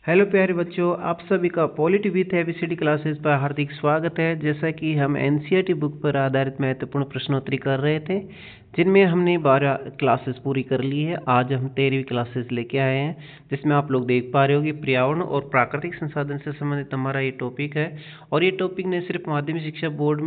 Hello प्यारे बच्चों, आप सभी का पॉलिटी विथ एबीसीडी क्लासेस पर हार्दिक स्वागत है। जैसा कि हम एनसीईआरटी बुक पर आधारित महत्वपूर्ण प्रश्नोत्तरी कर रहे थे, जिनमें हमने 12 क्लासेस पूरी कर ली है। आज हम 13वीं क्लासेस लेके आए हैं, जिसमें आप लोग देख पा रहे हो कि पर्यावरण और प्राकृतिक संसाधन से संबंधित हमारा ये टॉपिक है। और ये टॉपिक न सिर्फ माध्यमिक शिक्षा बोर्ड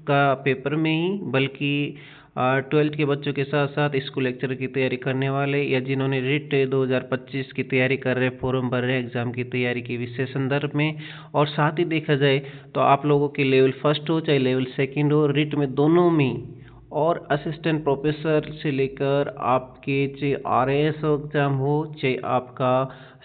का पेपर में ही, बल्कि 12th के बच्चों के साथ साथ स्कूल लेक्चर की तैयारी करने वाले या जिन्होंने रिट 2025 की तैयारी कर रहे, फॉर्म भर रहे, एग्जाम की तैयारी के विषय संदर्भ में, और साथ ही देखा जाए तो आप लोगों के लेवल फर्स्ट हो चाहे लेवल सेकंड हो, रिट में दोनों में, और असिस्टेंट प्रोफेसर से लेकर आपके चाहे आरएएस एग्ज़ाम हो, चाहे आपका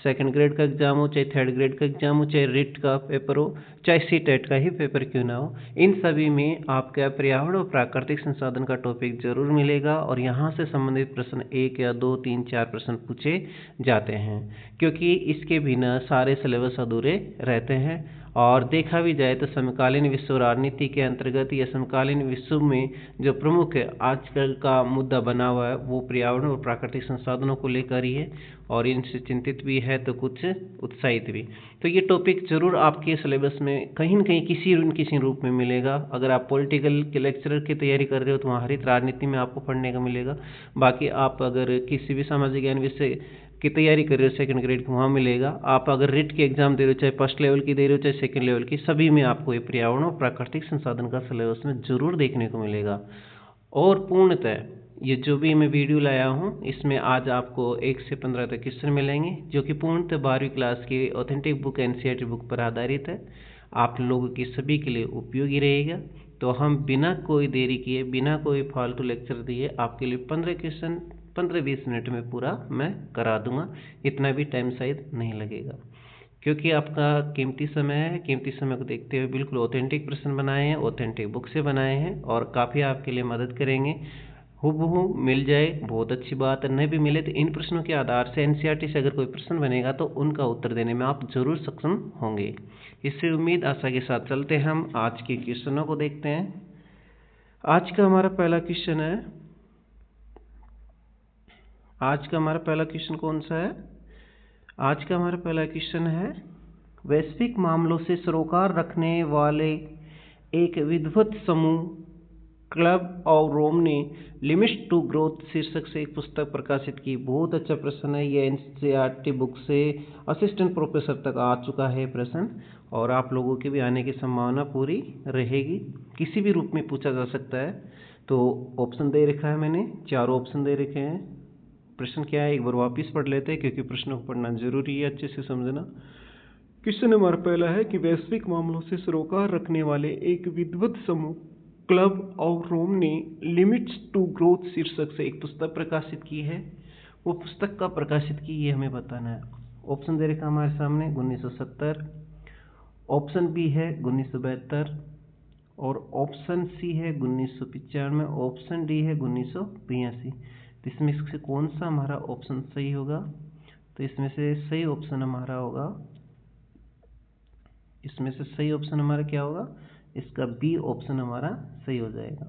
सेकंड ग्रेड का एग्ज़ाम हो, चाहे थर्ड ग्रेड का एग्ज़ाम हो, चाहे रिट का पेपर हो, चाहे सीटेट का ही पेपर क्यों ना हो, इन सभी में आपका पर्यावरण और प्राकृतिक संसाधन का टॉपिक जरूर मिलेगा। और यहाँ से संबंधित प्रश्न 1 या 2, 3, 4 प्रश्न पूछे जाते हैं, क्योंकि इसके बिना सारे सिलेबस अधूरे रहते हैं। और देखा भी जाए तो समकालीन विश्व राजनीति के अंतर्गत या समकालीन विश्व में जो प्रमुख आजकल का मुद्दा बना हुआ है वो पर्यावरण और प्राकृतिक संसाधनों को लेकर ही है, और इनसे चिंतित भी है तो कुछ उत्साहित भी। तो ये टॉपिक जरूर आपके सिलेबस में कहीं न कहीं किसी न किसी रूप में मिलेगा। अगर आप पॉलिटिकल के लेक्चरर की तैयारी कर रहे हो तो वहाँ हरित राजनीति में आपको पढ़ने को मिलेगा। बाकी आप अगर किसी भी सामाजिक ज्ञान विषय की तैयारी कर रहे हो सेकंड ग्रेड की, वहाँ मिलेगा। आप अगर रिट की एग्जाम दे रहे हो, चाहे फर्स्ट लेवल की दे रहे हो चाहे सेकंड लेवल की, सभी में आपको ये पर्यावरण और प्राकृतिक संसाधन का सिलेबस में जरूर देखने को मिलेगा। और पूर्णतः ये जो भी मैं वीडियो लाया हूँ, इसमें आज आपको 1 से 15 तक क्वेश्चन मिलेंगे, जो कि पूर्णतः 12वीं क्लास की ऑथेंटिक बुक एनसीईआरटी बुक पर आधारित है। आप लोगों की सभी के लिए उपयोगी रहेगा। तो हम बिना कोई देरी किए, बिना कोई फालतू लेक्चर दिए आपके लिए 15 क्वेश्चन 15-20 मिनट में पूरा मैं करा दूंगा। इतना भी टाइम शायद नहीं लगेगा, क्योंकि आपका कीमती समय है। कीमती समय को देखते हुए बिल्कुल ऑथेंटिक प्रश्न बनाए हैं, ऑथेंटिक बुक से बनाए हैं, और काफ़ी आपके लिए मदद करेंगे। हूबहू मिल जाए बहुत अच्छी बात है, नहीं भी मिले तो इन प्रश्नों के आधार से एनसीईआरटी से अगर कोई प्रश्न बनेगा तो उनका उत्तर देने में आप जरूर सक्षम होंगे। इससे उम्मीद आशा के साथ चलते हैं, हम आज के क्वेश्चनों को देखते हैं। आज का हमारा पहला क्वेश्चन है, आज का हमारा पहला क्वेश्चन कौन सा है? आज का हमारा पहला क्वेश्चन है, वैश्विक मामलों से सरोकार रखने वाले एक विद्वत समूह क्लब ऑफ रोम ने लिमिट्स टू ग्रोथ शीर्षक से एक पुस्तक प्रकाशित की। बहुत अच्छा प्रश्न है, ये एनसीईआरटी बुक से असिस्टेंट प्रोफेसर तक आ चुका है प्रश्न, और आप लोगों के भी आने की संभावना पूरी रहेगी। किसी भी रूप में पूछा जा सकता है। तो ऑप्शन दे रखा है मैंने, 4 ऑप्शन दे रखे हैं। प्रश्न क्या है एक बार वापिस पढ़ लेते हैं, क्योंकि प्रश्नों को पढ़ना जरूरी है, अच्छे से समझना। क्वेश्चन हमारा पहला है कि वैश्विक मामलों से सरोकार रखने वाले एक विद्वत समूह क्लब ऑफ रोम ने लिमिट्स टू ग्रोथ शीर्षक से एक पुस्तक प्रकाशित की है। वो पुस्तक कब प्रकाशित की ये हमें बताना है। ऑप्शन दे रखा हमारे सामने 1970, ऑप्शन बी है 1972, और ऑप्शन सी है 1995, ऑप्शन डी है 1982। तो इसमें से कौन सा हमारा ऑप्शन सही होगा? तो इसमें से सही ऑप्शन हमारा होगा, इसमें से सही ऑप्शन हमारा क्या होगा? इसका बी ऑप्शन हमारा सही हो जाएगा।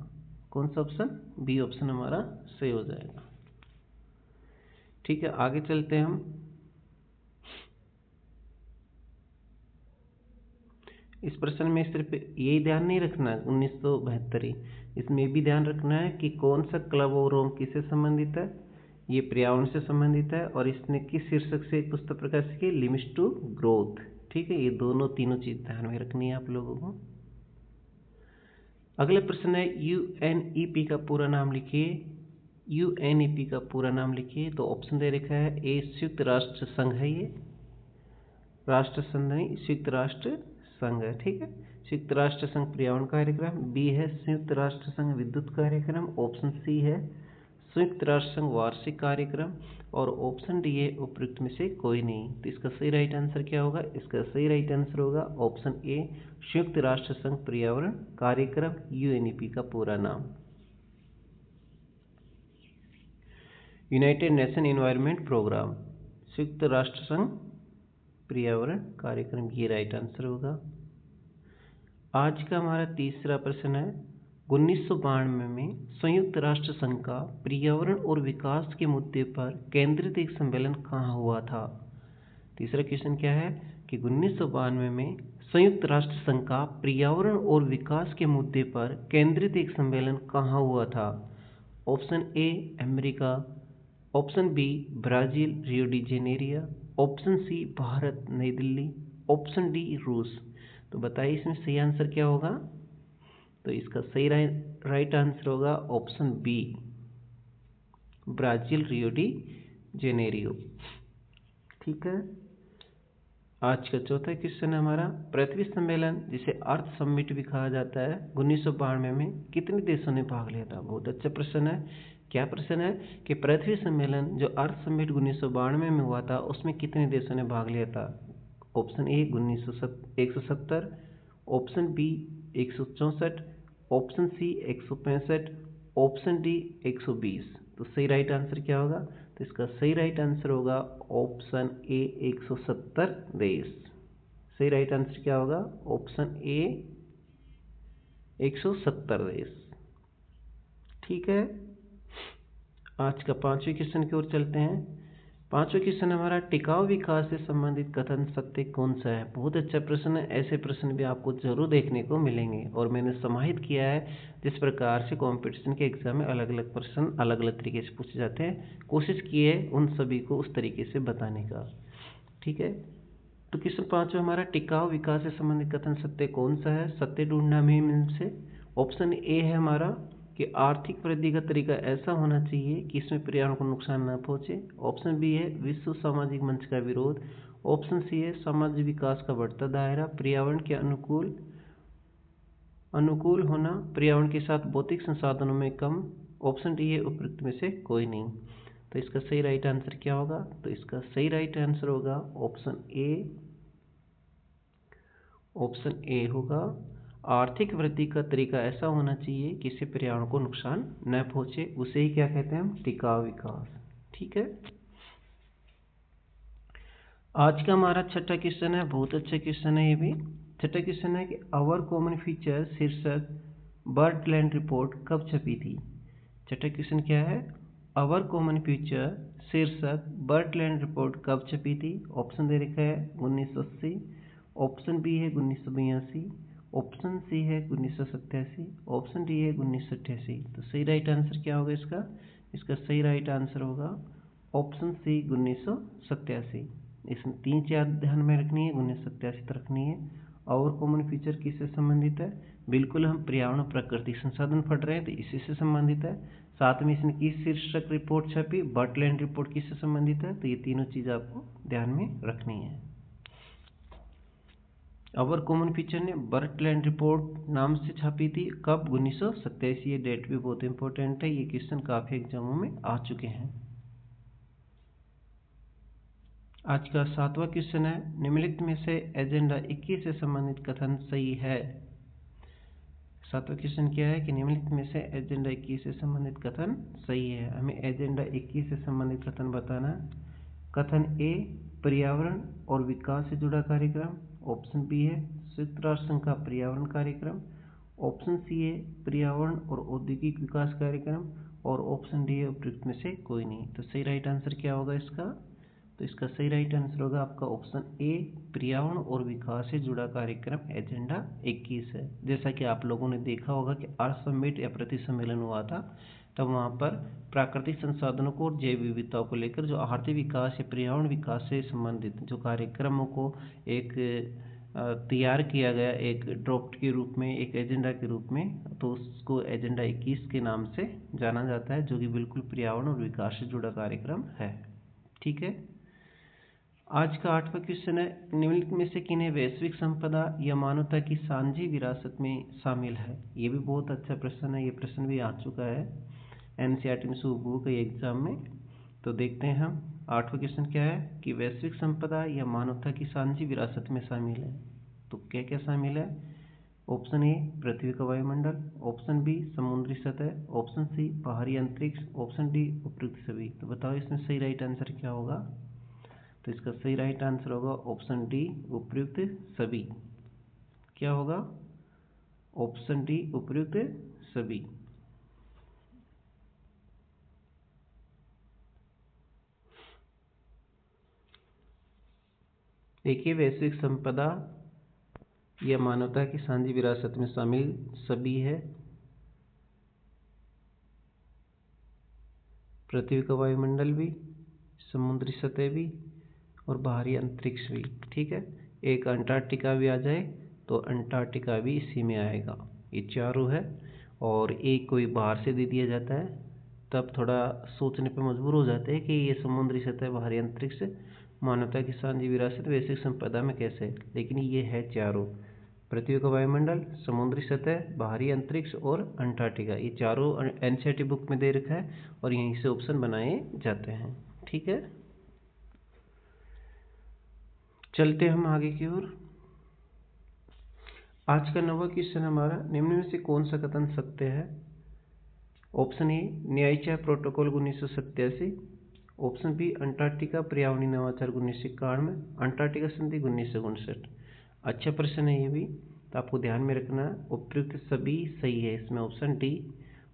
कौन सा ऑप्शन? बी ऑप्शन हमारा सही हो जाएगा। ठीक है, आगे चलते हैं हम। इस प्रश्न में सिर्फ यही ध्यान नहीं रखना है 1972 ही, इसमें भी ध्यान रखना है कि कौन सा क्लब ऑफ रोम किससे संबंधित है। ये पर्यावरण से संबंधित है, और इसने किस शीर्षक से एक पुस्तक प्रकाशित की? Limits to growth. ठीक है, ये तीनों चीज ध्यान में रखनी है आप लोगों को। अगला प्रश्न है, यूएनईपी का पूरा नाम लिखिए। यूएनईपी का पूरा नाम लिखिए। तो ऑप्शन दे रखा है, ए संयुक्त राष्ट्र संघ है, ये राष्ट्र संघ नहीं, संयुक्त राष्ट्र संघ है। ठीक है, संयुक्त राष्ट्र संघ पर्यावरण कार्यक्रम। बी है संयुक्त राष्ट्र संघ विद्युत कार्यक्रम। ऑप्शन सी है संयुक्त राष्ट्र संघ वार्षिक कार्यक्रम, और ऑप्शन डी है उपयुक्त में से कोई नहीं। तो इसका सही राइट आंसर क्या होगा? इसका सही राइट आंसर होगा ऑप्शन ए, संयुक्त राष्ट्र संघ पर्यावरण कार्यक्रम, यूएनईपी का पूरा नाम। यूनाइटेड नेशन एनवायरनमेंट प्रोग्राम, संयुक्त राष्ट्र संघ पर्यावरण कार्यक्रम, ये राइट आंसर होगा। आज का हमारा तीसरा प्रश्न है, 1992 में संयुक्त राष्ट्र संघ का पर्यावरण और विकास के मुद्दे पर केंद्रित एक सम्मेलन कहाँ हुआ था? तीसरा क्वेश्चन क्या है कि 1992 में संयुक्त राष्ट्र संघ का पर्यावरण और विकास के मुद्दे पर केंद्रित एक सम्मेलन कहाँ हुआ था? Option A America, option B Brazil Rio de Janeiro, option C Bharat Nai Delhi, option D रूस। तो बताइए इसमें सही आंसर क्या होगा? तो इसका सही राइट आंसर होगा option B Brazil Rio de Janeiro. ठीक है। आज का चौथा क्वेश्चन है हमारा, पृथ्वी सम्मेलन जिसे अर्थ समिट भी कहा जाता है 1992 में कितने देशों ने भाग लिया था? बहुत अच्छा प्रश्न है। क्या प्रश्न है कि पृथ्वी सम्मेलन जो अर्थ समिट 1992 में हुआ था उसमें कितने देशों ने भाग लिया था? Option A 170, option B 164, option C 165, option D 120। तो सही राइट आंसर क्या होगा? तो इसका सही राइट आंसर होगा ऑप्शन ए 170 देश। सही राइट आंसर क्या होगा? ऑप्शन ए 170 देश। ठीक है। आज का पांचवें क्वेश्चन की ओर चलते हैं। पांचवा क्वेश्चन हमारा, टिकाऊ विकास से संबंधित कथन सत्य कौन सा है? बहुत अच्छा प्रश्न है। ऐसे प्रश्न भी आपको जरूर देखने को मिलेंगे और मैंने समाहित किया है जिस प्रकार से कंपटीशन के एग्जाम में अलग अलग प्रश्न अलग अलग तरीके से पूछे जाते हैं। कोशिश की है उन सभी को उस तरीके से बताने का। ठीक है। तो क्वेश्चन पांचवा हमारा, टिकाऊ विकास से संबंधित कथन सत्य कौन सा है? सत्य ढूंढना मुहिम से। ऑप्शन ए है हमारा कि आर्थिक वृद्धि का तरीका ऐसा होना चाहिए कि इसमें पर्यावरण को नुकसान न पहुंचे। ऑप्शन बी है विश्व सामाजिक मंच का विरोध। ऑप्शन सी है सामाजिक विकास का बढ़ता दायरा, पर्यावरण के अनुकूल होना, पर्यावरण के साथ भौतिक संसाधनों में कम। ऑप्शन डी है उपयुक्त में से कोई नहीं। तो इसका सही राइट आंसर क्या होगा? तो इसका सही राइट आंसर होगा ऑप्शन ए होगा, आर्थिक वृद्धि का तरीका ऐसा होना चाहिए कि इससे पर्यावरण को नुकसान न पहुंचे। उसे ही क्या कहते हैं हम? टिकाऊ विकास। ठीक है। आज का हमारा छठा क्वेश्चन है, बहुत अच्छा क्वेश्चन है ये भी। छठा क्वेश्चन है कि आवर कॉमन फ्यूचर शीर्षक बर्ड लैंड रिपोर्ट कब छपी थी? छठा क्वेश्चन क्या है? आवर कॉमन फ्यूचर शीर्षक बर्ड लैंड रिपोर्ट कब छपी थी? ऑप्शन दे रखा है 1980, ऑप्शन बी है 1982, ऑप्शन सी है 1987, ऑप्शन डी है 1988। तो सही राइट आंसर क्या होगा इसका? इसका सही राइट आंसर होगा ऑप्शन सी 1987। इसमें 3 चीज़ ध्यान में रखनी है, 1987 तक रखनी है। और कॉमन फीचर किससे संबंधित है? बिल्कुल हम पर्यावरण प्राकृतिक संसाधन पढ़ रहे हैं तो इसी से संबंधित है। साथ में इसने किस शीर्षक रिपोर्ट छपी? बर्ड लैंड रिपोर्ट किससे संबंधित है? तो ये तीनों चीज़ आपको ध्यान में रखनी है। अवर कॉमन फीचर ने बर्ड लैंड रिपोर्ट नाम से छापी थी कब? 1987। ये डेट भी बहुत इंपॉर्टेंट है, ये क्वेश्चन काफ़ी एग्जामों में आ चुके हैं। आज का सातवां क्वेश्चन है, निम्नलिखित में से एजेंडा 21 से संबंधित कथन सही है? सातवां क्वेश्चन क्या है कि निम्नलिखित में से एजेंडा 21 से संबंधित कथन सही है। हमें एजेंडा 21 से संबंधित कथन बताना। कथन ए, पर्यावरण और विकास से जुड़ा कार्यक्रम। ऑप्शन बी है संयुक्त राष्ट्र संघ का पर्यावरण कार्यक्रम। ऑप्शन सी है पर्यावरण और औद्योगिक विकास कार्यक्रम और ऑप्शन डी है उपयुक्त में से कोई नहीं। तो सही राइट आंसर क्या होगा इसका? तो इसका सही राइट आंसर होगा आपका ऑप्शन ए, पर्यावरण और विकास से जुड़ा कार्यक्रम एजेंडा 21 है। जैसा कि आप लोगों ने देखा होगा कि अर्थ समिट या पृथ्वी सम्मेलन हुआ था, तब वहाँ पर प्राकृतिक संसाधनों को और जैव विविधताओं को लेकर जो आर्थिक विकास या पर्यावरण विकास से संबंधित जो कार्यक्रमों को एक तैयार किया गया, एक ड्राफ्ट के रूप में, एक एजेंडा के रूप में, तो उसको एजेंडा 21 के नाम से जाना जाता है, जो कि बिल्कुल पर्यावरण और विकास से जुड़ा कार्यक्रम है। ठीक है। आज का आठवां क्वेश्चन है, निम्नलिखित में से किन्हें वैश्विक संपदा या मानवता की साझी विरासत में शामिल है? ये भी बहुत अच्छा प्रश्न है, ये प्रश्न भी आ चुका है एनसीईआरटी में सुबह के एग्जाम में। तो देखते हैं हम आठवां क्वेश्चन क्या है कि वैश्विक संपदा या मानवता की साझी विरासत में शामिल है। तो क्या क्या शामिल है? ऑप्शन ए पृथ्वी का वायुमंडल, ऑप्शन बी समुद्री सतह, ऑप्शन सी बाहरी अंतरिक्ष, ऑप्शन डी उपयुक्त सभी। तो बताओ इसमें सही राइट आंसर क्या होगा? तो इसका सही राइट आंसर होगा ऑप्शन डी उपयुक्त सभी। क्या होगा? ऑप्शन डी उपयुक्त सभी। देखिए, वैश्विक संपदा यह मानवता की साझी विरासत में शामिल सभी है। पृथ्वी का वायुमंडल भी, समुद्री सतह भी और बाहरी अंतरिक्ष भी। ठीक है, एक अंटार्कटिका भी आ जाए तो अंटार्कटिका भी इसी में आएगा। ये चारों है, और एक कोई बाहर से दे दिया जाता है तब थोड़ा सोचने पर मजबूर हो जाते हैं कि ये समुद्री सतह, बाहरी अंतरिक्ष, मानवता की साझी विरासत, वैश्विक संपदा में कैसे है। लेकिन ये है चारों: पृथ्वी का वायुमंडल, समुद्री सतह, बाहरी अंतरिक्ष और अंटार्कटिका। ये चारों एनसीईआरटी बुक में दे रखा है और यहीं से ऑप्शन बनाए जाते हैं। ठीक है, चलते हम आगे की ओर। आज का 9वां क्वेश्चन हमारा: निम्न में से कौन सा कथन सत्य है? ऑप्शन ए, न्यायिचा प्रोटोकॉल 1987। ऑप्शन बी, अंटार्कटिका पर्यावरणीय नवाचार 1991। अंटार्कटिका संधि 1959। अच्छा प्रश्न है ये भी, तो आपको ध्यान में रखना। उपयुक्त सभी सही है इसमें, ऑप्शन डी।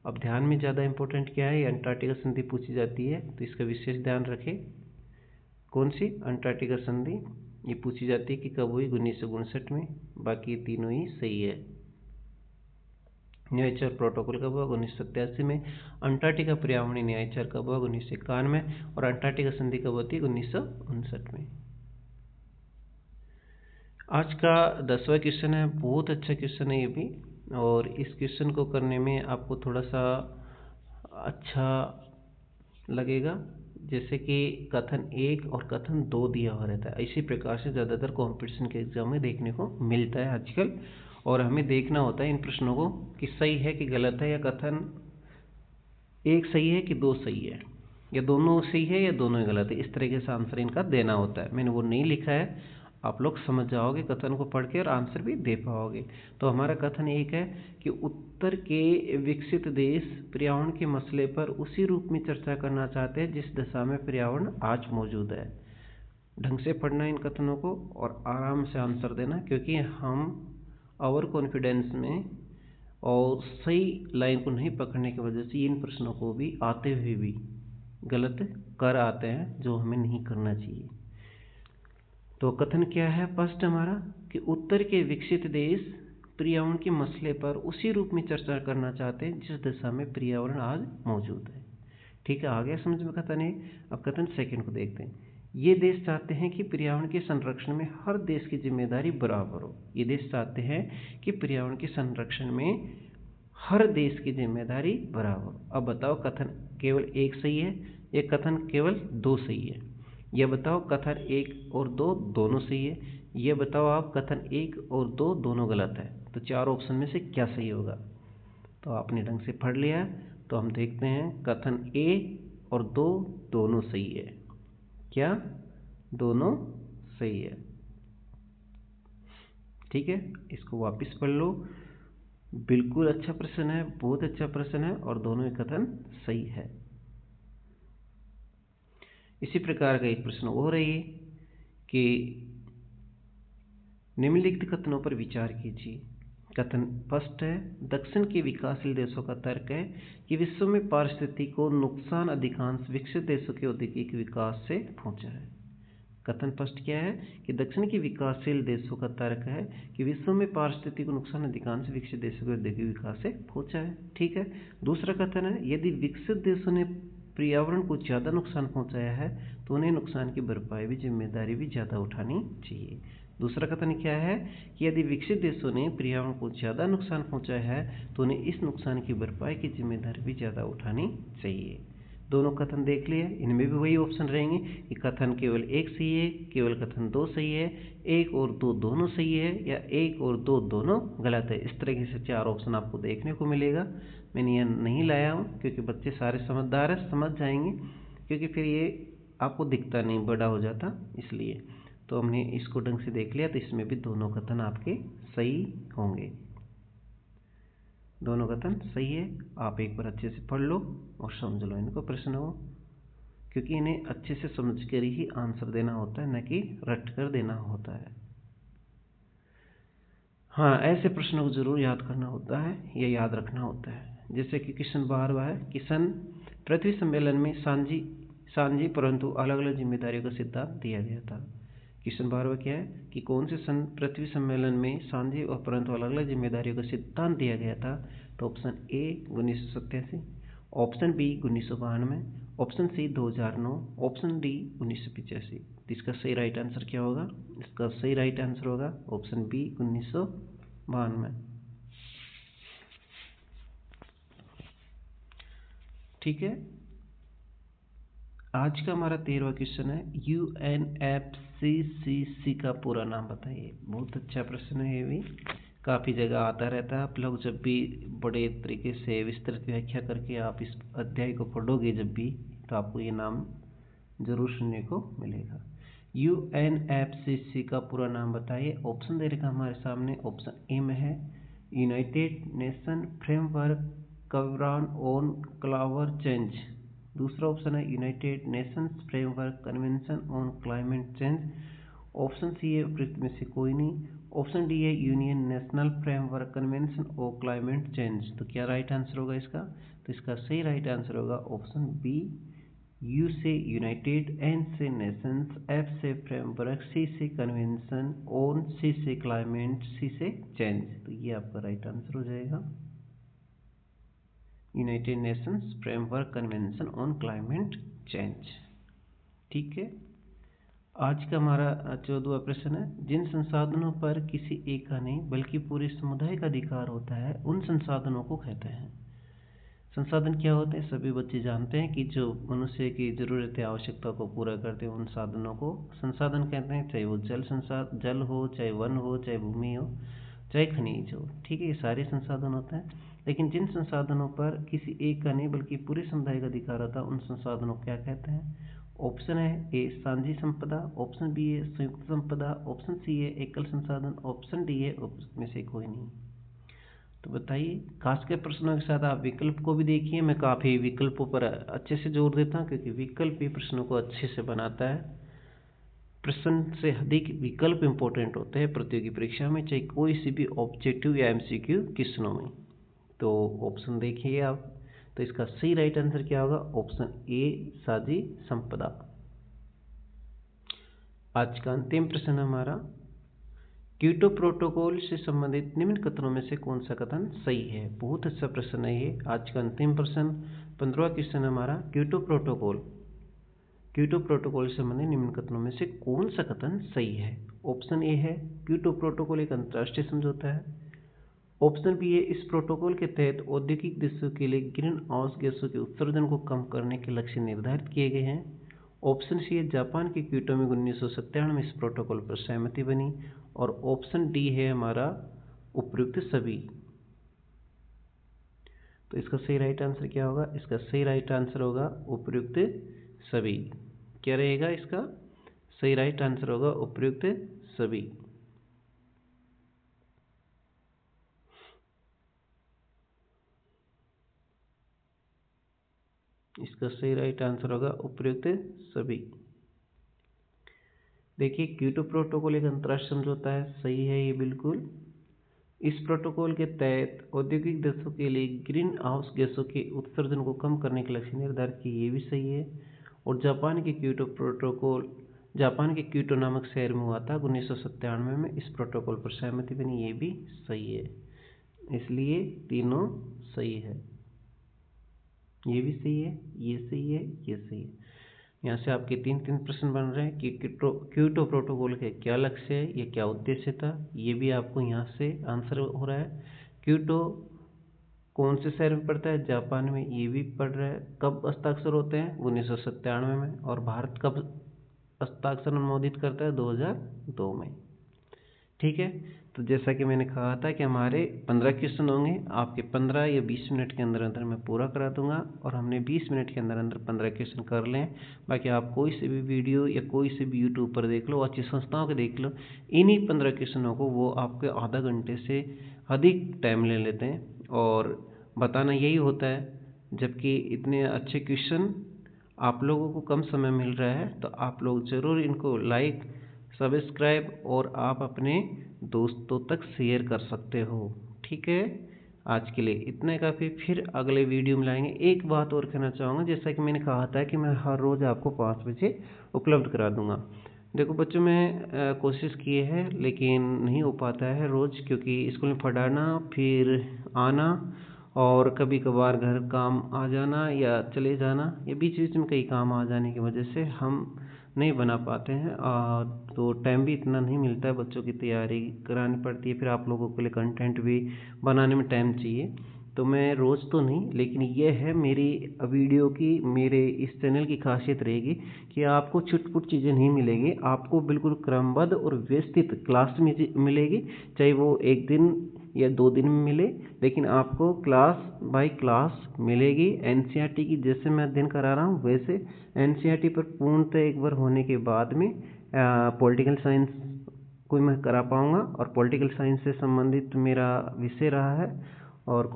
अब ध्यान में ज़्यादा इंपॉर्टेंट क्या है, अंटार्कटिका संधि पूछी जाती है तो इसका विशेष ध्यान रखें। कौन सी? अंटार्कटिका संधि ये पूछी जाती है कि कब हुई, 1959 में। बाकी ये तीनों ही सही है। न्यायचार प्रोटोकॉल कब हुआ, 1987 में। अंटार्कटिका पर्यावरणीय न्यायचार कब हुआ, 1991 में। और अंटार्कटिका संधि कब होती है, 1959 में। आज का 10वां क्वेश्चन है, बहुत अच्छा क्वेश्चन है ये भी, और इस क्वेश्चन को करने में आपको थोड़ा सा अच्छा लगेगा। जैसे कि कथन 1 और कथन 2 दिया हुआ रहता है, इसी प्रकार से ज़्यादातर कॉम्पिटिशन के एग्जाम में देखने को मिलता है आजकल। और हमें देखना होता है इन प्रश्नों को कि सही है कि गलत है, या कथन 1 सही है कि 2 सही है, या दोनों सही है या दोनों ही गलत है। इस तरीके से आंसर इनका देना होता है। मैंने वो नहीं लिखा है, आप लोग समझ जाओगे कथन को पढ़ के और आंसर भी दे पाओगे। तो हमारा कथन 1 है कि उत्तर के विकसित देश पर्यावरण के मसले पर उसी रूप में चर्चा करना चाहते हैं जिस दशा में पर्यावरण आज मौजूद है। ढंग से पढ़ना इन कथनों को और आराम से आंसर देना, क्योंकि हम ओवर कॉन्फिडेंस में और सही लाइन को नहीं पकड़ने की वजह से इन प्रश्नों को भी आते हुए भी गलत कर आते हैं, जो हमें नहीं करना चाहिए। तो कथन क्या है फर्स्ट हमारा, कि उत्तर के विकसित देश पर्यावरण के मसले पर उसी रूप में चर्चा करना चाहते हैं जिस दिशा में पर्यावरण आज मौजूद है। ठीक है, आ गया समझ में कथन है। अब कथन सेकंड को देखते हैं। ये देश चाहते हैं कि पर्यावरण के संरक्षण में हर देश की जिम्मेदारी बराबर हो। ये देश चाहते हैं कि पर्यावरण के संरक्षण में हर देश की जिम्मेदारी बराबर हो। अब बताओ, कथन केवल 1 सही है या कथन केवल 2 सही है? यह बताओ, कथन 1 और 2 दोनों सही है? यह बताओ आप, कथन 1 और 2 दोनों गलत है? तो 4 ऑप्शन में से क्या सही होगा? तो आपने ढंग से पढ़ लिया, तो हम देखते हैं कथन ए और 2 दोनों सही है। क्या? दोनों सही है। ठीक है, इसको वापस पढ़ लो। बिल्कुल अच्छा प्रश्न है, बहुत अच्छा प्रश्न है, और दोनों ही कथन सही है। इसी प्रकार का एक प्रश्न और है ये कि निम्नलिखित कथनों पर विचार कीजिए। कथन फर्स्ट है, दक्षिण के विकासशील देशों का तर्क है कि विश्व में पारिस्थितिकी को नुकसान अधिकांश विकसित देशों के औद्योगिक विकास से पहुंचा है। कथन फर्स्ट क्या है कि दक्षिण के विकासशील देशों का तर्क है कि विश्व में पारिस्थितिकी को नुकसान अधिकांश विकसित देशों के औद्योगिक विकास से पहुंचा है। ठीक है, दूसरा कथन है, यदि विकसित देशों ने पर्यावरण को ज़्यादा नुकसान पहुंचाया है तो उन्हें नुकसान की भरपाई भी, जिम्मेदारी भी ज़्यादा उठानी चाहिए। दूसरा कथन क्या है कि यदि विकसित देशों ने पर्यावरण को ज़्यादा नुकसान पहुंचाया है तो उन्हें इस नुकसान की भरपाई की जिम्मेदारी भी ज़्यादा उठानी चाहिए। दोनों कथन देख लिए, इनमें भी वही ऑप्शन रहेंगे कि कथन केवल 1 सही है, केवल कथन 2 सही है, 1 और 2 दोनों सही है, या 1 और 2 दोनों गलत है। इस तरीके से 4 ऑप्शन आपको देखने को मिलेगा। मैंने यह नहीं लाया हूँ क्योंकि बच्चे सारे समझदार हैं, समझ जाएंगे, क्योंकि फिर ये आपको दिखता नहीं, बड़ा हो जाता, इसलिए। तो हमने इसको ढंग से देख लिया, तो इसमें भी दोनों कथन आपके सही होंगे। दोनों कथन सही है। आप एक बार अच्छे से पढ़ लो और समझ लो इनको प्रश्न हो, क्योंकि इन्हें अच्छे से समझ कर ही आंसर देना होता है, न कि रट कर देना होता है। हाँ, ऐसे प्रश्नों को जरूर याद करना होता है, या याद रखना होता है। जैसे कि क्वेश्चन 12 है कि सन पृथ्वी सम्मेलन में सांझी परंतु अलग अलग जिम्मेदारियों का सिद्धांत दिया गया था। क्वेश्चन 12 क्या है कि कौन से पृथ्वी सम्मेलन में सांझी और परंतु अलग अलग जिम्मेदारियों का सिद्धांत दिया गया था? तो option A 1987, option B 1992, option C 2009, option D 1985। तो इसका सही राइट आंसर क्या होगा? इसका सही राइट आंसर होगा ऑप्शन बी 1992। ठीक है, आज का हमारा 13वां क्वेश्चन है UNFCCC का पूरा नाम बताइए। बहुत अच्छा प्रश्न है, ये भी काफ़ी जगह आता रहता है। आप लोग जब भी बड़े तरीके से विस्तृत व्याख्या करके आप इस अध्याय को पढ़ोगे जब भी, तो आपको ये नाम जरूर सुनने को मिलेगा। UNFCCC का पूरा नाम बताइए। ऑप्शन दे रखा हमारे सामने। ऑप्शन ए में है united nation framework convention on climate change. दूसरा ऑप्शन है united nations framework convention on climate change. Option C है उपयुक्त में से कोई नहीं। ऑप्शन डी है union national framework convention on climate change. तो क्या राइट आंसर होगा इसका? तो इसका सही राइट आंसर होगा ऑप्शन बी, यू से यूनाइटेड, एन से नेशंस, एफ से फ्रेमवर्क, सी से कन्वेंशन ऑन, सी से क्लाइमेट, सी से चेंज। तो ये आपका राइट आंसर हो जाएगा United nations framework convention on climate change. ठीक है, आज का हमारा 14वां प्रश्न है जिन संसाधनों पर किसी एक का नहीं बल्कि पूरे समुदाय का अधिकार होता है उन संसाधनों को कहते हैं। संसाधन क्या होते हैं? सभी बच्चे जानते हैं कि जो मनुष्य की जरूरत है, आवश्यकता को पूरा करते हैं, उन साधनों को संसाधन कहते हैं। चाहे वो जल हो, चाहे वन हो, चाहे भूमि हो, चाहे खनिज हो। ठीक है, ये सारे संसाधन होते हैं। लेकिन जिन संसाधनों पर किसी एक का नहीं बल्कि पूरे समुदाय का अधिकार होता है उन संसाधनों को क्या कहते हैं? ऑप्शन है ए साझी संपदा, ऑप्शन बी है संयुक्त संपदा, ऑप्शन सी है एकल संसाधन, ऑप्शन डी है में से कोई नहीं। तो बताइए, खास के प्रश्नों के साथ आप विकल्प को भी देखिए। मैं काफ़ी विकल्पों पर अच्छे से जोर देता हूँ क्योंकि विकल्प ही प्रश्नों को अच्छे से बनाता है। प्रश्न से अधिक विकल्प इंपॉर्टेंट होते हैं प्रतियोगी परीक्षा में, चाहे कोई सी भी ऑब्जेक्टिव या MCQ क्वेश्चनों में। तो ऑप्शन देखिए आप। तो इसका सही राइट आंसर क्या होगा? ऑप्शन ए साझी संपदा। आज का अंतिम प्रश्न हमारा क्योटो प्रोटोकॉल से संबंधित निम्न कथनों में से कौन सा कथन सही है? बहुत अच्छा प्रश्न है ये। आज का अंतिम प्रश्न 15वां क्वेश्चन हमारा क्योटो प्रोटोकॉल से संबंधित निम्न कथनों में से कौन सा कथन सही है? ऑप्शन ए है क्योटो प्रोटोकॉल एक अंतर्राष्ट्रीय समझौता है। ऑप्शन बी है इस प्रोटोकॉल के तहत औद्योगिक देशों के लिए ग्रीन हाउस गैसों के उत्सर्जन को कम करने के लक्ष्य निर्धारित किए गए हैं। ऑप्शन सी है जापान के क्योटो में 1997 में इस प्रोटोकॉल पर सहमति बनी। और ऑप्शन डी है हमारा उपयुक्त सभी। तो इसका सही राइट आंसर क्या होगा? इसका सही राइट आंसर होगा उपयुक्त सभी। क्या रहेगा इसका सही राइट आंसर? होगा उपयुक्त सभी। इसका सही राइट आंसर होगा उपयुक्त सभी। देखिए, क्योटो प्रोटोकॉल एक अंतर्राष्ट्रीय समझौता है, सही है ये बिल्कुल। इस प्रोटोकॉल के तहत औद्योगिक देशों के लिए ग्रीन हाउस गैसों के उत्सर्जन को कम करने के लक्ष्य निर्धारित किए, ये भी सही है। और जापान के क्योटो नामक शहर में हुआ था 1997 में, इस प्रोटोकॉल पर सहमति बनी, ये भी सही है। इसलिए तीनों सही है। ये भी सही है, ये सही है, ये सही है। यहाँ से आपके तीन प्रश्न बन रहे हैं कि क्योटो प्रोटोकॉल के क्या लक्ष्य है, ये क्या उद्देश्य था, ये भी आपको यहाँ से आंसर हो रहा है। क्योटो कौन से शहर में पड़ता है? जापान में, ये भी पढ़ रहा है। कब हस्ताक्षर होते हैं? 1997 में। और भारत कब हस्ताक्षर अनुमोदित करता है? 2002 में। ठीक है, तो जैसा कि मैंने कहा था कि हमारे 15 क्वेश्चन होंगे, आपके 15 या 20 मिनट के अंदर अंदर मैं पूरा करा दूंगा। और हमने 20 मिनट के अंदर अंदर 15 क्वेश्चन कर लें। बाकी आप कोई से भी वीडियो या कोई से भी यूट्यूब पर देख लो, अच्छी संस्थाओं के देख लो, इन्हीं 15 क्वेश्चनों को वो आपके आधा घंटे से अधिक टाइम ले लेते हैं और बताना यही होता है। जबकि इतने अच्छे क्वेश्चन आप लोगों को कम समय मिल रहा है, तो आप लोग ज़रूर इनको लाइक, सब्सक्राइब और आप अपने दोस्तों तक शेयर कर सकते हो। ठीक है, आज के लिए इतना काफ़ी। फिर अगले वीडियो में लाएंगे। एक बात और कहना चाहूँगा, जैसा कि मैंने कहा था कि मैं हर रोज़ आपको 5 बजे उपलब्ध करा दूंगा। देखो बच्चों, मैं कोशिश की है लेकिन नहीं हो पाता है रोज़, क्योंकि स्कूल में पढ़ाना, फिर आना, और कभी कभार घर काम आ जाना या चले जाना, या बीच बीच में कई काम आ जाने की वजह से हम नहीं बना पाते हैं। तो टाइम भी इतना नहीं मिलता है, बच्चों की तैयारी करानी पड़ती है, फिर आप लोगों के लिए कंटेंट भी बनाने में टाइम चाहिए। तो मैं रोज़ तो नहीं, लेकिन ये है मेरी वीडियो की, मेरे इस चैनल की खासियत रहेगी कि आपको छुट-पुट चीज़ें नहीं मिलेगी, आपको बिल्कुल क्रमबद्ध और व्यवस्थित क्लास मिलेगी, चाहे वो 1 दिन या 2 दिन में मिले, लेकिन आपको क्लास बाय क्लास मिलेगी। एनसीईआरटी की जैसे मैं अध्ययन करा रहा हूँ, वैसे एनसीईआरटी पर पूर्णतः एक बार होने के बाद में पॉलिटिकल साइंस को मैं करा पाऊँगा, और पॉलिटिकल साइंस से संबंधित मेरा विषय रहा है, और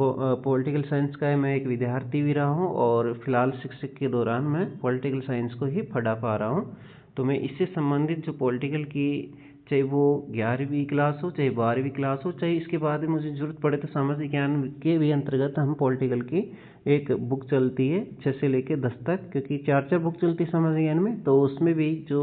पॉलिटिकल साइंस का मैं एक विद्यार्थी भी रहा हूँ, और फिलहाल शिक्षक के दौरान मैं पॉलिटिकल साइंस को ही पढ़ा पा रहा हूँ। तो मैं इससे संबंधित जो पॉलिटिकल की, चाहे वो 11वीं क्लास हो, चाहे 12वीं क्लास हो, चाहे इसके बाद में मुझे ज़रूरत पड़े तो सामाजिक ज्ञान के भी अंतर्गत हम पॉलिटिकल की एक बुक चलती है 6 से लेकर 10 तक, क्योंकि 4 बुक चलती है सामाजिक ज्ञान में, तो उसमें भी जो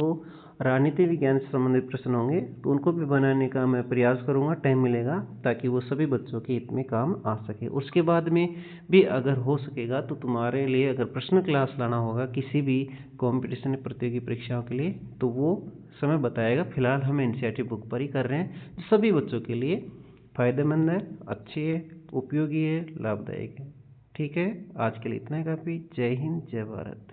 राजनीति विज्ञान से संबंधित प्रश्न होंगे तो उनको भी बनाने का मैं प्रयास करूंगा, टाइम मिलेगा, ताकि वो सभी बच्चों के हित में काम आ सके। उसके बाद में भी अगर हो सकेगा तो तुम्हारे लिए अगर प्रश्न क्लास लाना होगा किसी भी कंपटीशन प्रतियोगी परीक्षाओं के लिए, तो वो समय बताएगा। फिलहाल हम एनसीईआरटी बुक पर ही कर रहे हैं, जो सभी बच्चों के लिए फ़ायदेमंद है, अच्छी है, उपयोगी है, लाभदायक है। ठीक है, आज के लिए इतना ही काफ़ी। जय हिंद, जय भारत।